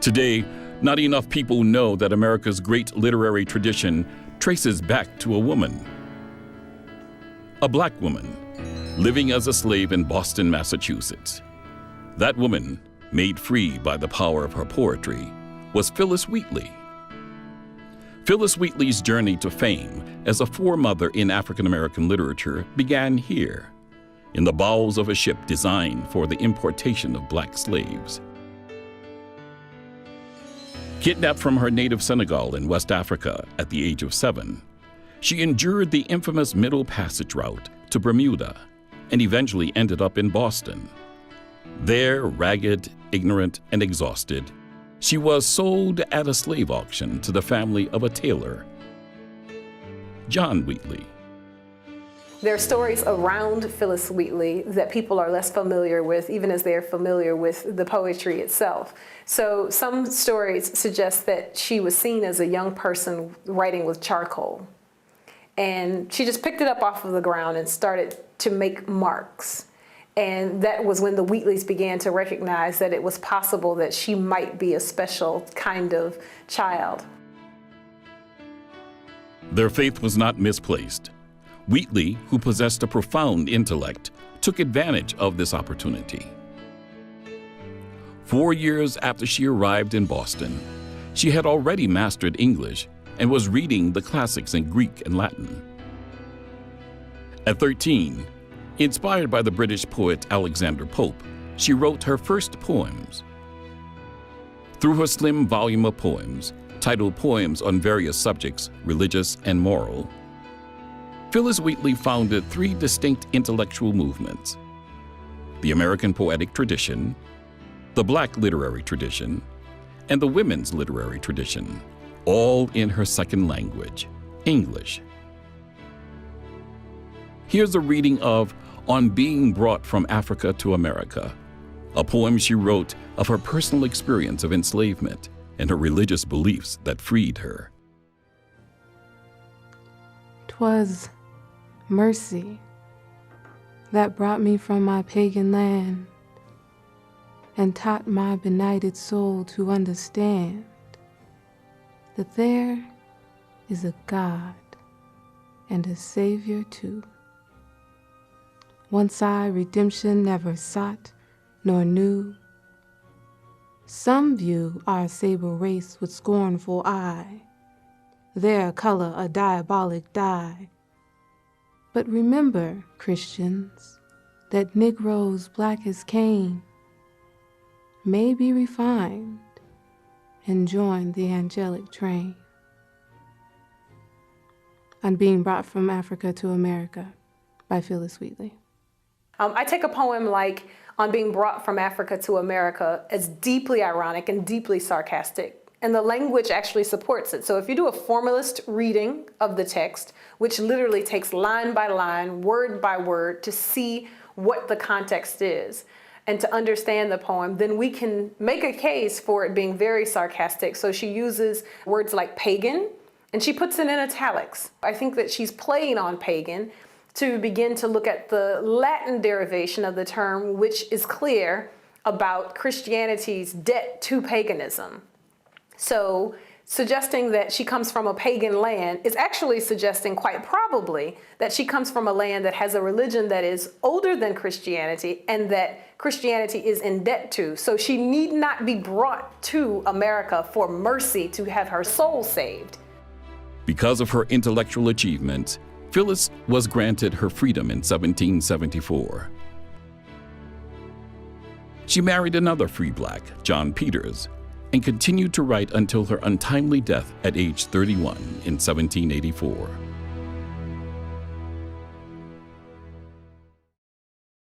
Today, not enough people know that America's great literary tradition traces back to a woman. A black woman living as a slave in Boston, Massachusetts. That woman, made free by the power of her poetry, was Phillis Wheatley. Phillis Wheatley's journey to fame as a foremother in African-American literature began here, in the bowels of a ship designed for the importation of black slaves. Kidnapped from her native Senegal in West Africa at the age of 7, she endured the infamous Middle Passage route to Bermuda and eventually ended up in Boston. There, ragged, ignorant, and exhausted, she was sold at a slave auction to the family of a tailor, John Wheatley. There are stories around Phillis Wheatley that people are less familiar with, even as they're familiar with the poetry itself. So some stories suggest that she was seen as a young person writing with charcoal. And she just picked it up off of the ground and started to make marks. And that was when the Wheatleys began to recognize that it was possible that she might be a special kind of child. Their faith was not misplaced. Wheatley, who possessed a profound intellect, took advantage of this opportunity. 4 years after she arrived in Boston, she had already mastered English and was reading the classics in Greek and Latin. At 13, inspired by the British poet Alexander Pope, she wrote her first poems. Through her slim volume of poems, titled Poems on Various Subjects, Religious and Moral, Phillis Wheatley founded 3 distinct intellectual movements: the American poetic tradition, the Black literary tradition, and the women's literary tradition, all in her second language, English. Here's a reading of On Being Brought from Africa to America, a poem she wrote of her personal experience of enslavement and her religious beliefs that freed her. 'Twas mercy that brought me from my pagan land and taught my benighted soul to understand that there is a God and a Savior too. Once I redemption never sought nor knew. Some view our sable race with scornful eye, their color a diabolic dye. But remember, Christians, that Negroes black as Cain may be refined and join the angelic train. On Being Brought from Africa to America by Phillis Wheatley. I take a poem like On Being Brought from Africa to America as deeply ironic and deeply sarcastic. And the language actually supports it. So if you do a formalist reading of the text, which literally takes line by line, word by word, to see what the context is and to understand the poem, then we can make a case for it being very sarcastic. So she uses words like pagan, and she puts it in italics. I think that she's playing on pagan to begin to look at the Latin derivation of the term, which is clear about Christianity's debt to paganism. So suggesting that she comes from a pagan land is actually suggesting quite probably that she comes from a land that has a religion that is older than Christianity and that Christianity is in debt to. So she need not be brought to America for mercy to have her soul saved. Because of her intellectual achievements, Phillis was granted her freedom in 1774. She married another free black, John Peters, and continued to write until her untimely death at age 31 in 1784.